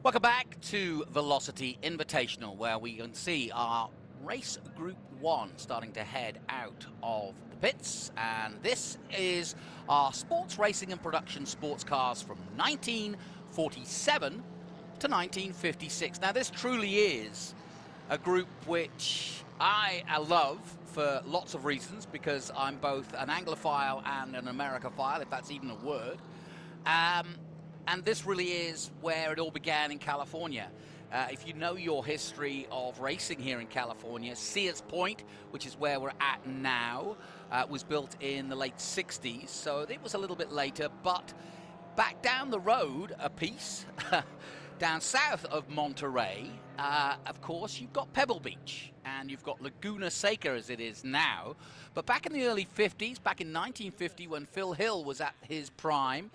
Welcome back to Velocity Invitational, where we can see our race Group 1 starting to head out of the pits. And this is our sports racing and production sports cars from 1947 to 1956. Now, this truly is a group which I love for lots of reasons, because I'm both an Anglophile and an Americophile, if that's even a word. And this really is where it all began in California. If you know your history of racing here in California, Sears Point, which is where we're at now, was built in the late 60s, so it was a little bit later. But back down the road a piece, down south of Monterey, of course, you've got Pebble Beach, and you've got Laguna Seca as it is now. But back in the early 50s, back in 1950, when Phil Hill was at his prime,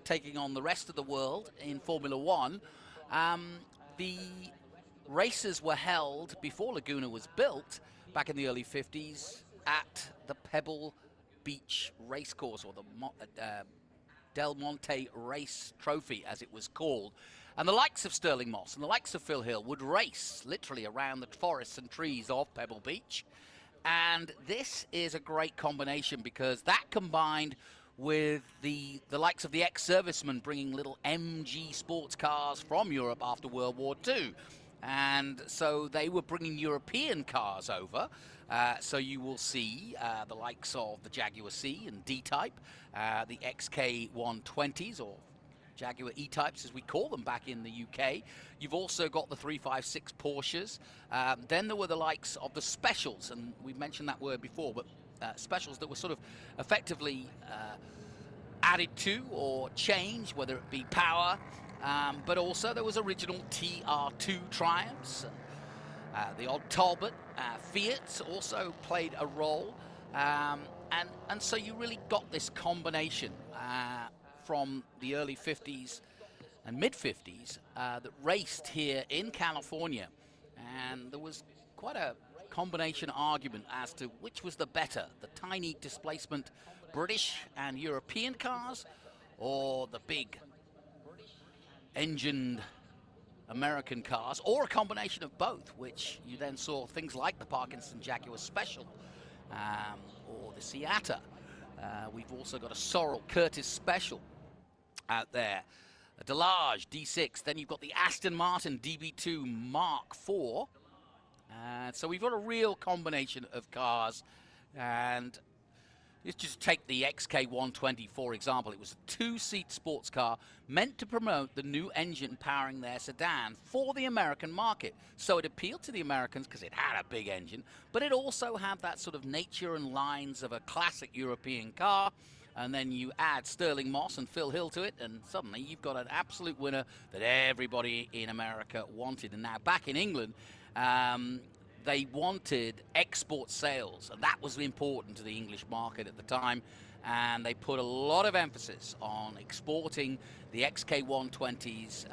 taking on the rest of the world in Formula One, the races were held, before Laguna was built, back in the early 50s, at the Pebble Beach Racecourse, or the Del Monte Race Trophy, as it was called. And the likes of Sterling Moss and the likes of Phil Hill would race literally around the forests and trees of Pebble Beach. And this is a great combination, because that combined with the likes of the ex-servicemen bringing little MG sports cars from Europe after World War II. And so they were bringing European cars over. So you will see the likes of the Jaguar C and D-Type, the XK120s, or Jaguar E-Types as we call them back in the UK. You've also got the 356 Porsches. Then there were the likes of the specials, and we've mentioned that word before, but specials that were sort of effectively added to or changed, whether it be power, but also there was original TR2 Triumphs. The odd Talbot, Fiat also played a role, and so you really got this combination from the early 50s and mid-50s that raced here in California. And there was quite a combination argument as to which was the better, the tiny displacement British and European cars, or the big engined American cars, or a combination of both, which you then saw things like the Parkinson Jaguar Special, or the Siata. We've also got a Sorrel Kurtis Special out there, a Delage D6, then you've got the Aston-Martin DB2 Mark IV. So we've got a real combination of cars. And let's just take the XK120, for example. It was a two-seat sports car meant to promote the new engine powering their sedan for the American market. So it appealed to the Americans because it had a big engine, but it also had that sort of nature and lines of a classic European car. And then you add Sterling Moss and Phil Hill to it, and suddenly you've got an absolute winner that everybody in America wanted. And now back in England, they wanted export sales, and that was important to the English market at the time. And they put a lot of emphasis on exporting the XK120s,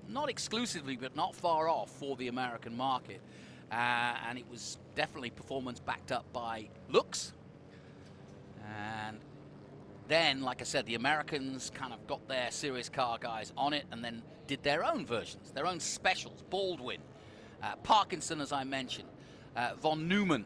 not exclusively, but not far off, for the American market. And it was definitely performance backed up by looks. And then, like I said, the Americans kind of got their serious car guys on it and then did their own versions, their own specials. Baldwin, Parkinson, as I mentioned, Von Neumann,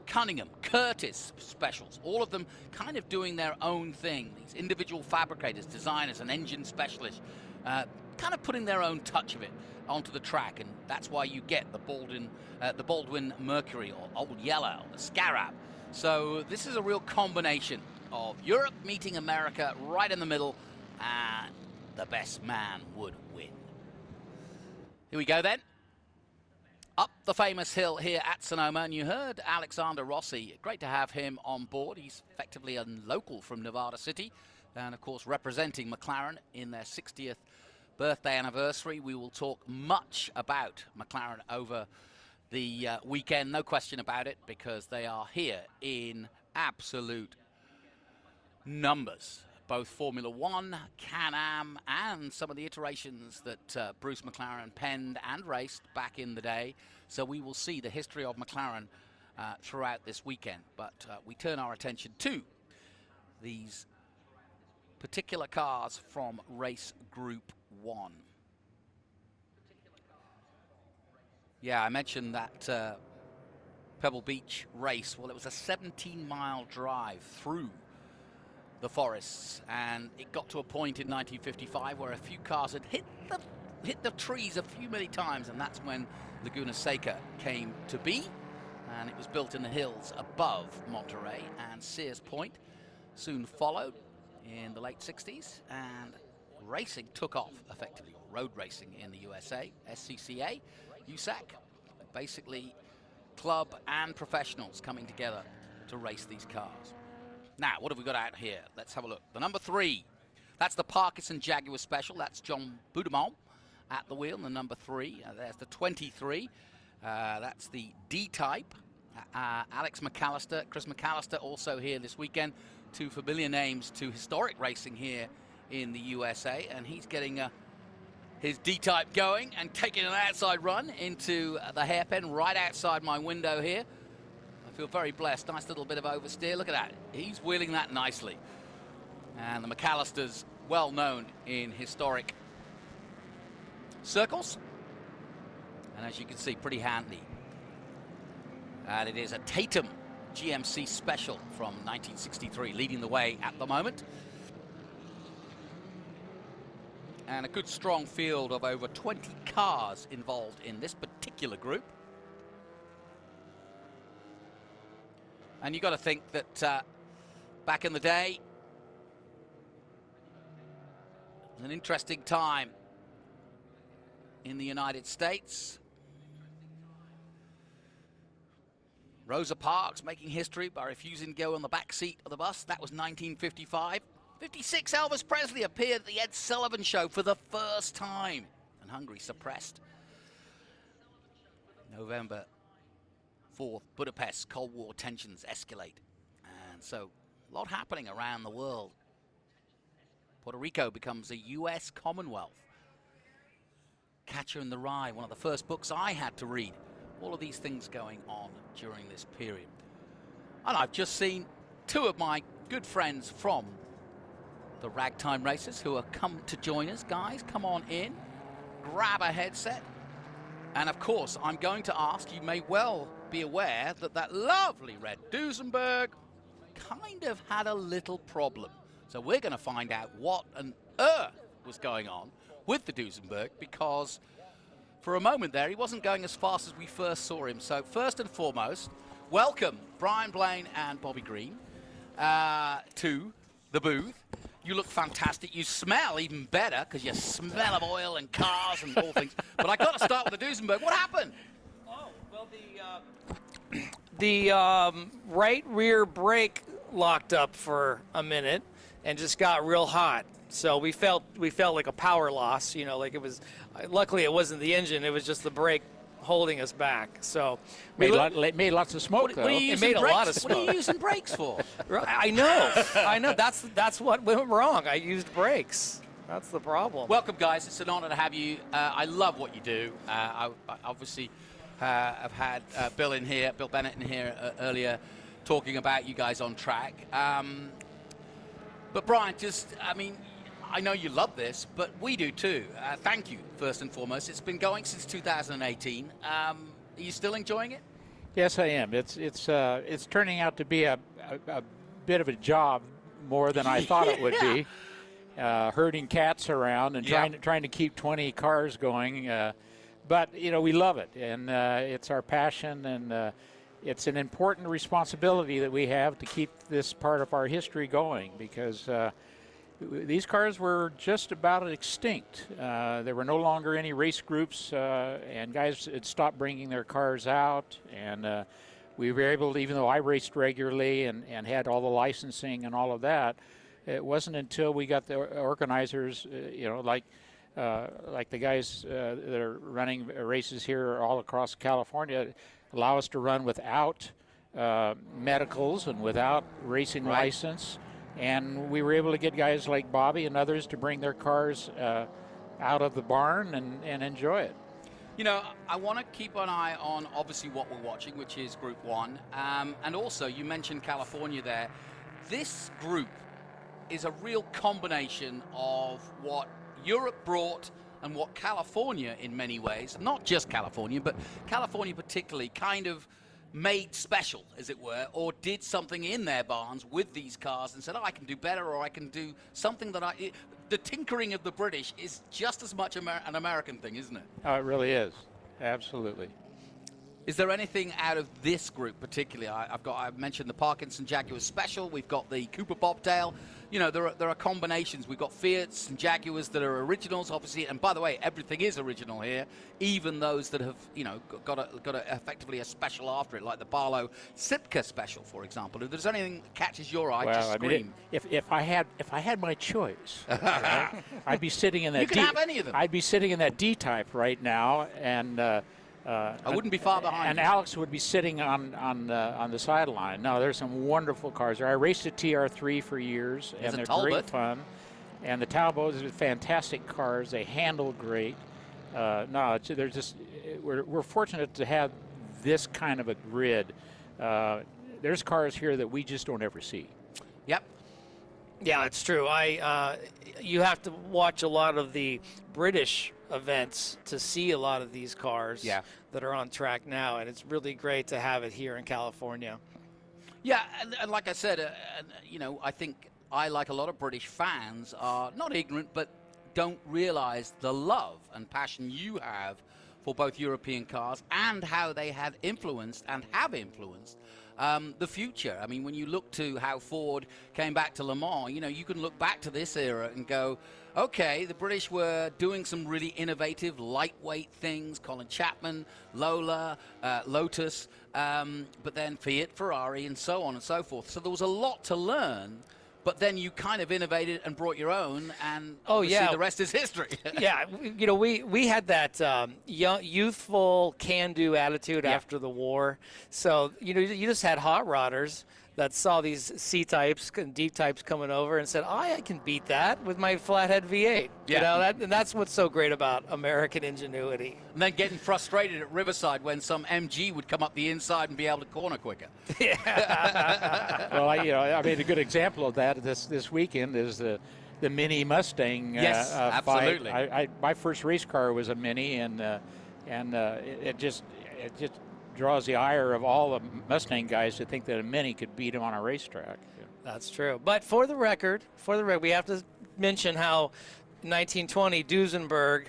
Cunningham, Kurtis specials, all of them kind of doing their own thing. These individual fabricators, designers, and engine specialists kind of putting their own touch of it onto the track, and that's why you get the Baldwin Mercury, or Old Yeller, or the Scarab. So this is a real combination of Europe meeting America right in the middle, and the best man would win. Here we go then. Up the famous hill here at Sonoma, and you heard Alexander Rossi. Great to have him on board. He's effectively a local from Nevada City, and of course representing McLaren in their 60th birthday anniversary. We will talk much about McLaren over the weekend, no question about it, because they are here in absolute numbers. Both Formula One, Can-Am, and some of the iterations that Bruce McLaren penned and raced back in the day. So we will see the history of McLaren throughout this weekend. But we turn our attention to these particular cars from race Group 1. Yeah, I mentioned that Pebble Beach race. Well, it was a 17-mile drive through the forests, and it got to a point in 1955 where a few cars had hit the trees many times, and that's when Laguna Seca came to be, and it was built in the hills above Monterey, and Sears Point soon followed in the late 60s, and racing took off effectively, road racing in the USA. SCCA, USAC, basically club and professionals coming together to race these cars. Now, what have we got out here? Let's have a look. The number 3, that's the Parkinson Jaguar Special. That's John Boudemont at the wheel. And the number 3, there's the 23. That's the D-Type. Alex McAllister, Chris McAllister also here this weekend. 2 familiar names to historic racing here in the USA. And he's getting his D-Type going and taking an outside run into the hairpin right outside my window here. I feel very blessed. Nice little bit of oversteer. Look at that. He's wheeling that nicely. And the McAllisters, well known in historic circles. And as you can see, pretty handy. And it is a Tatum GMC Special from 1963, leading the way at the moment. And a good strong field of over 20 cars involved in this particular group. And you've got to think that back in the day, it was an interesting time in the United States. Rosa Parks making history by refusing to go on the back seat of the bus. That was 1955. 56, Elvis Presley appeared at the Ed Sullivan Show for the first time. And Hungary suppressed. November 4th, Budapest, Cold War tensions escalate. And so, a lot happening around the world. Puerto Rico becomes a U.S. Commonwealth. Catcher in the Rye, one of the first books I had to read. All of these things going on during this period. And I've just seen 2 of my good friends from the Ragtime Racers who have come to join us. Guys, come on in, grab a headset. And of course, I'm going to ask, you may well be aware that that lovely red Duesenberg kind of had a little problem. So we're going to find out what on earth was going on with the Duesenberg, because for a moment there, he wasn't going as fast as we first saw him. So first and foremost, welcome Brian Blaine and Bobby Green to the booth. You look fantastic. You smell even better because you smell of oil and cars and all things. But I got to start with the Duesenberg. What happened? Oh, well, the right rear brake locked up for a minute and just got real hot. So we felt like a power loss. You know, like it was. Luckily, it wasn't the engine. It was just the brake holding us back. So made lots of smoke, though. It made a lot of smoke. What are you using brakes for? I know. That's what went wrong. I used brakes. That's the problem. Welcome, guys. It's an honor to have you. I love what you do. I obviously have had Bill Bennett in here earlier, talking about you guys on track. But Brian, I know you love this, but we do too. Thank you, first and foremost. It's been going since 2018. Are you still enjoying it? Yes, I am. It's turning out to be a bit of a job more than I thought it would be. Herding cats around and trying to keep 20 cars going. But we love it, and it's our passion, and it's an important responsibility that we have to keep this part of our history going, because these cars were just about extinct. There were no longer any race groups, and guys had stopped bringing their cars out. And we were able to, even though I raced regularly and had all the licensing and all of that, it wasn't until we got the organizers, like the guys that are running races here all across California, allow us to run without medicals and without racing license. And we were able to get guys like Bobby and others to bring their cars out of the barn and enjoy it. I want to keep an eye on, obviously, what we're watching, which is Group 1. And also, you mentioned California there. This group is a real combination of what Europe brought and what California, in many ways, not just California, but California particularly, kind of made special, as it were, or did something in their barns with these cars and said, oh, I can do better, or I can do something that the tinkering of the British is just as much an American thing, isn't it? Oh, it really is. Absolutely. Is there anything out of this group particularly? I've mentioned the Parkinson Jaguar Special. We've got the Cooper Bobtail. You know, there are combinations. We've got Fiats and Jaguars that are originals, obviously. And by the way, everything is original here, even those that have, you know, got effectively a special after it, like the Barlow Sitka Special, for example. If there's anything that catches your eye, just scream. I mean, if I had my choice, right, I'd be sitting in that. You can have any of them. I'd be sitting in that D-type right now, and. I wouldn't be far behind. And Alex would be sitting on the sideline. No, there's some wonderful cars there. I raced a TR3 for years, and they're great fun. And the Talbots are fantastic cars. They handle great. They're just we're fortunate to have this kind of a grid. There's cars here that we just don't ever see. Yep. Yeah, it's true. You have to watch a lot of the British events to see a lot of these cars that are on track now, and it's really great to have it here in California. Yeah, and like I said, you know, I think I, like a lot of British fans, are not ignorant, but don't realize the love and passion you have for both European cars and how they had influenced and have influenced the future. I mean, when you look to how Ford came back to Le Mans, you know, you can look back to this era and go, okay, the British were doing some really innovative, lightweight things, Colin Chapman, Lola, Lotus, but then Fiat, Ferrari, and so on and so forth. So there was a lot to learn, but then you kind of innovated and brought your own, and the rest is history. Yeah, you know, we had that youthful, can-do attitude after the war. So, you know, you just had hot rodders that saw these C-types and D-types coming over and said, I can beat that with my flathead V8. Yeah. You know, and that's what's so great about American ingenuity. And then getting frustrated at Riverside when some MG would come up the inside and be able to corner quicker. Yeah. Well, I mean, a good example of that this weekend is the Mini Mustang. Yes, absolutely. My first race car was a Mini, and it just draws the ire of all the Mustang guys to think that a Mini could beat him on a racetrack. That's true. But for the record, we have to mention how 1920 Duesenberg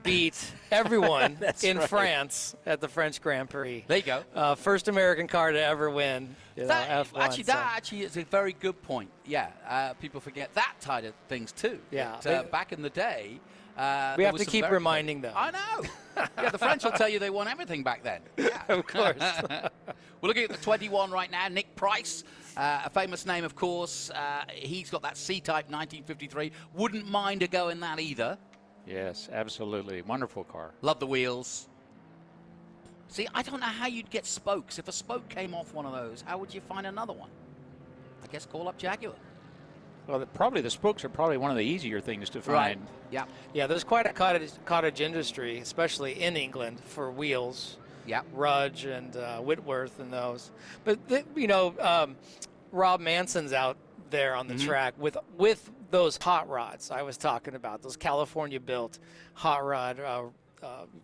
beat everyone in France at the French Grand Prix. There you go. First American car to ever win F1. Actually is a very good point. Yeah, people forget that side of things too. Yeah. Back in the day, we have to keep reminding them. I know. Yeah, the French will tell you they won everything back then. Yeah. Of course. We're looking at the 21 right now. Nick Price, a famous name, of course. He's got that C-Type 1953. Wouldn't mind a go in that either. Yes, absolutely. Wonderful car. Love the wheels. See, I don't know how you'd get spokes. If a spoke came off one of those, how would you find another one? I guess call up Jaguar. Well, the spokes are probably one of the easier things to find. Right. Yeah. Yeah, there's quite a cottage industry, especially in England, for wheels. Yeah. Rudge and Whitworth and those. But, Rob Manson's out there on the track with those hot rods I was talking about, those California-built hot rod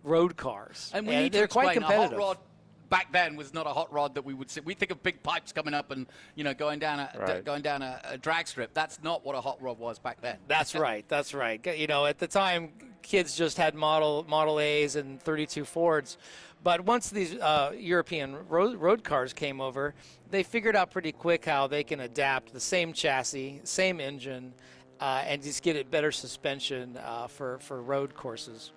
road cars. And they're quite competitive. A hot rod back then was not a hot rod that we would see. We think of big pipes coming up and going down a drag strip. That's not what a hot rod was back then. That's right. That's right. You know, at the time, kids just had Model A's and 32 Fords. But once these European road cars came over, they figured out pretty quick how they can adapt the same chassis, same engine, and just get it better suspension for road courses.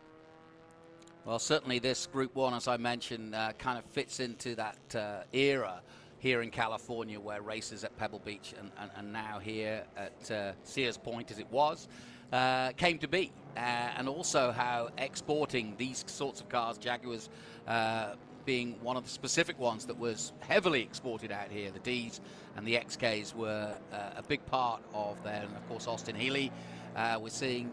Well, certainly this Group 1, as I mentioned, kind of fits into that era here in California where races at Pebble Beach and now here at Sears Point, as it was, came to be. And also how exporting these sorts of cars, Jaguars being one of the specific ones that was heavily exported out here. The Ds and the XKs were a big part of that. And, of course, Austin-Healy. We're seeing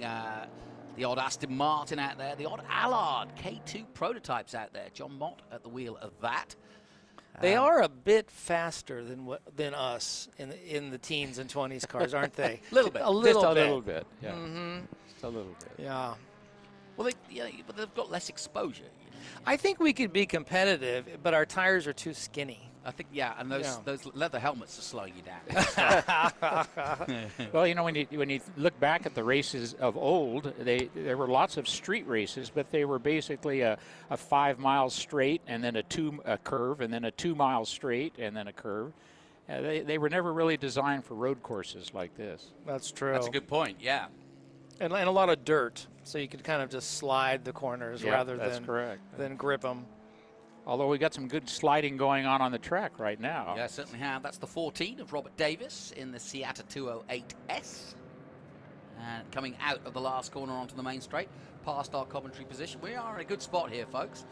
the odd Aston-Martin out there, the odd Allard K2 prototypes out there. John Mott at the wheel of that. They are a bit faster than us in the teens and 20s cars, aren't they? A little bit. Just a little bit. Yeah. Mm-hmm. Just a little bit. Yeah. Well, but they've got less exposure. I think we could be competitive, but our tires are too skinny. I think, and those leather helmets are slowing you down. Well, when you look back at the races of old, there were lots of street races, but they were basically a 5 mile straight and then a curve and then a 2 mile straight and then a curve. They were never really designed for road courses like this. That's true. That's a good point, yeah. And a lot of dirt, so you could kind of just slide the corners rather than grip them. Although we got some good sliding going on the track right now. Yeah, certainly have. That's the 14 of Robert Davis in the Siata 208S. And coming out of the last corner onto the main straight, past our commentary position. We are in a good spot here, folks.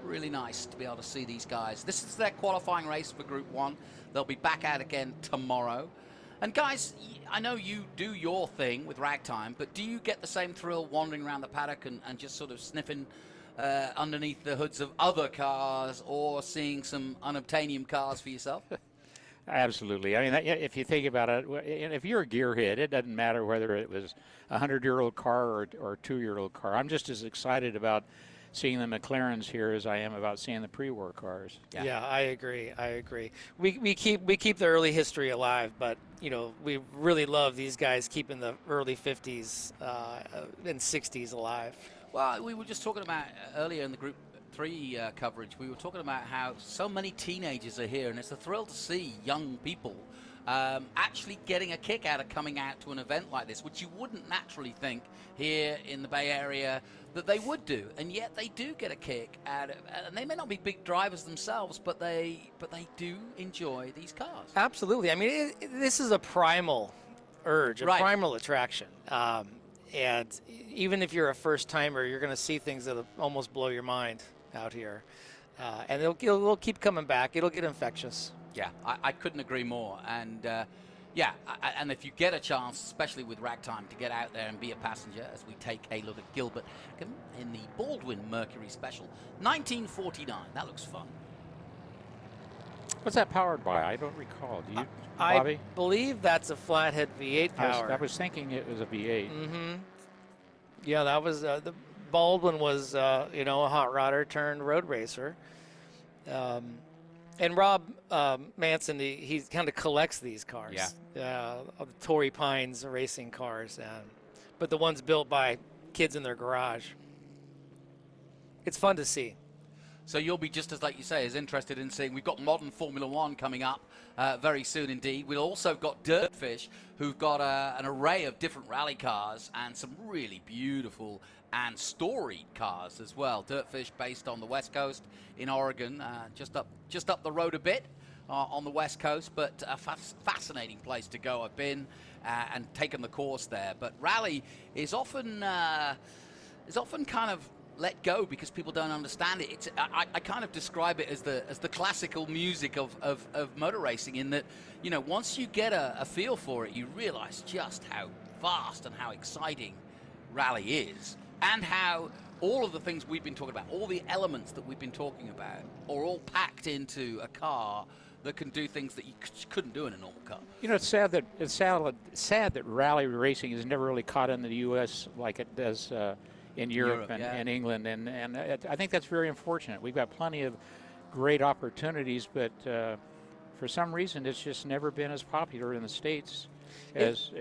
Really nice to be able to see these guys. This is their qualifying race for Group 1. They'll be back out again tomorrow. And guys, I know you do your thing with ragtime, but do you get the same thrill wandering around the paddock and just sort of sniffing underneath the hoods of other cars or seeing some unobtainium cars for yourself? Absolutely. I mean, if you think about it, if you're a gearhead, it doesn't matter whether it was a 100-year-old car or a 2-year-old car. I'm just as excited about seeing the McLarens here as I am about seeing the pre-war cars. Yeah, I agree. We keep the early history alive, but we really love these guys keeping the early 50s and 60s alive. Well, we were just talking about earlier in the Group 3 coverage, we were talking about how so many teenagers are here, and it's a thrill to see young people actually getting a kick out of coming out to an event like this, which you wouldn't naturally think here in the Bay Area that they would do, and yet they do get a kick out of, and they may not be big drivers themselves, but they do enjoy these cars. Absolutely. I mean, this is a primal urge, a primal attraction. And even if you're a first-timer, you're going to see things that almost blow your mind out here. And it'll keep coming back. It'll get infectious. Yeah, I couldn't agree more. And, and if you get a chance, especially with ragtime, to get out there and be a passenger, as we take a look at Gilbert in the Baldwin Mercury Special, 1949. That looks fun. What's that powered by? I don't recall. Do you, Bobby? I believe that's a flathead V8 power. I was thinking it was a V8. Mm-hmm. Yeah, that was the Baldwin was a hot rodder turned road racer. And Rob Manson, he kind of collects these cars. Yeah. The Torrey Pines racing cars, but the ones built by kids in their garage. It's fun to see. So you'll be just as, like you say, as interested in seeing. We've got modern Formula One coming up very soon indeed. We've also got Dirtfish, who've got an array of different rally cars and some really beautiful and storied cars as well. Dirtfish based on the West Coast in Oregon, just up the road a bit on the West Coast, but a fascinating place to go. I've been and taken the course there. But rally is often kind of let go because people don't understand it. I kind of describe it as the classical music of motor racing, in that, once you get a feel for it, you realize just how vast and how exciting rally is, and how all of the things we've been talking about, all the elements that we've been talking about, are all packed into a car that can do things that you couldn't do in a normal car. It's sad that rally racing has never really caught in the U.S. like it does in Europe and England, and I think that's very unfortunate. We've got plenty of great opportunities, but for some reason it's just never been as popular in the States as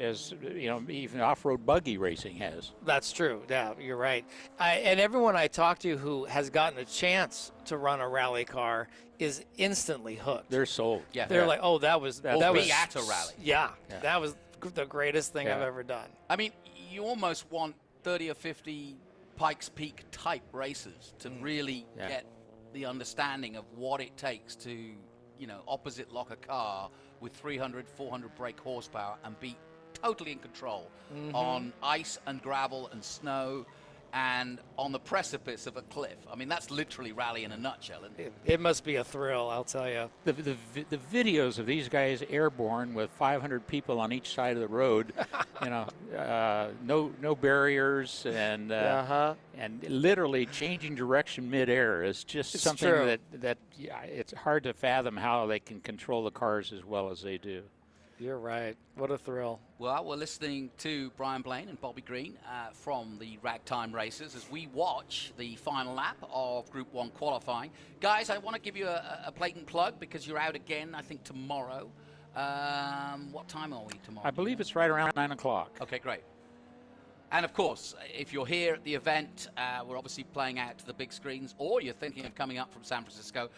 even off-road buggy racing has. That's true. Yeah, you're right. And everyone I talk to who has gotten a chance to run a rally car is instantly hooked. They're sold. Yeah, they're like, oh, that was be at a rally. Yeah, that was the greatest thing I've ever done. I mean, you almost want 30 or 50 Pikes Peak type races to really get the understanding of what it takes to, opposite lock a car with 300, 400 brake horsepower and be totally in control on ice and gravel and snow and on the precipice of a cliff. I mean, that's literally rally in a nutshell, isn't it? It must be a thrill, I'll tell you. The videos of these guys airborne with 500 people on each side of the road, no barriers, and literally changing direction midair is just something that it's hard to fathom how they can control the cars as well as they do. You're right. What a thrill. Well, we're listening to Brian Blaine and Bobby Green from the Ragtime Racers as we watch the final lap of Group 1 qualifying. Guys, I want to give you a blatant plug because you're out again, I think, tomorrow. What time are we tomorrow? I believe it's right around 9 o'clock. Okay, great. And of course, if you're here at the event, we're obviously playing out to the big screens, or you're thinking of coming up from San Francisco.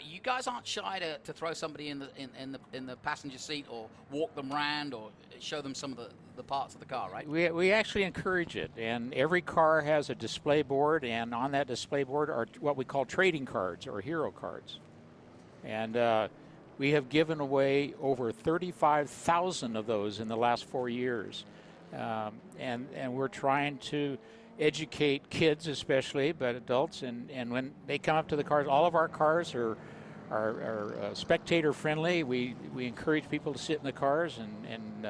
You guys aren't shy to throw somebody in the passenger seat, or walk them around, or show them some of the parts of the car, right? We actually encourage it, and every car has a display board, and on that display board are what we call trading cards or hero cards. And we have given away over 35,000 of those in the last 4 years. And we're trying to educate kids especially, but adults, and when they come up to the cars, all of our cars are spectator friendly. We encourage people to sit in the cars and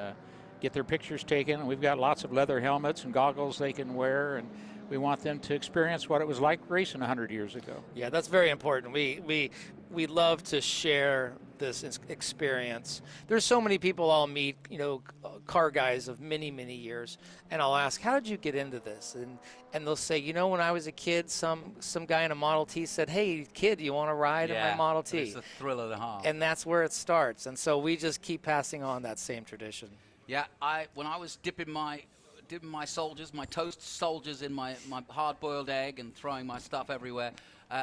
get their pictures taken. And we've got lots of leather helmets and goggles they can wear, and we want them to experience what it was like racing 100 years ago. Yeah, that's very important. We love to share this experience. There's so many people I'll meet, car guys of many, many years, and I'll ask, how did you get into this? And they'll say, when I was a kid, some guy in a Model T said, hey, kid, you want to ride in my Model T? It's the thrill of the heart. And that's where it starts. And so we just keep passing on that same tradition. Yeah, when I was dipping my soldiers, my toast soldiers in my hard-boiled egg and throwing my stuff everywhere,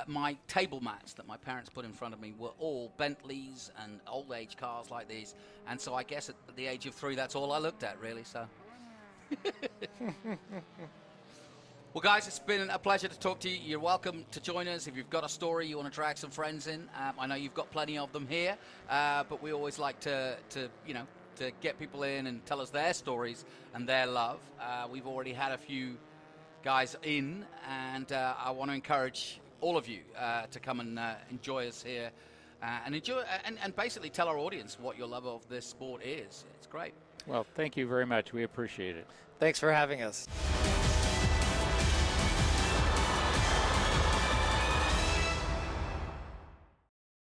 my table mats that my parents put in front of me were all Bentleys and old-age cars like these. And so I guess at the age of 3, that's all I looked at, really. So, well, guys, it's been a pleasure to talk to you. You're welcome to join us if you've got a story you want to drag some friends in. I know you've got plenty of them here, but we always like to get people in and tell us their stories and their love. We've already had a few guys in, and I want to encourage all of you to come and enjoy us here and enjoy and basically tell our audience what your love of this sport is. It's great. Well, thank you very much. We appreciate it. Thanks for having us.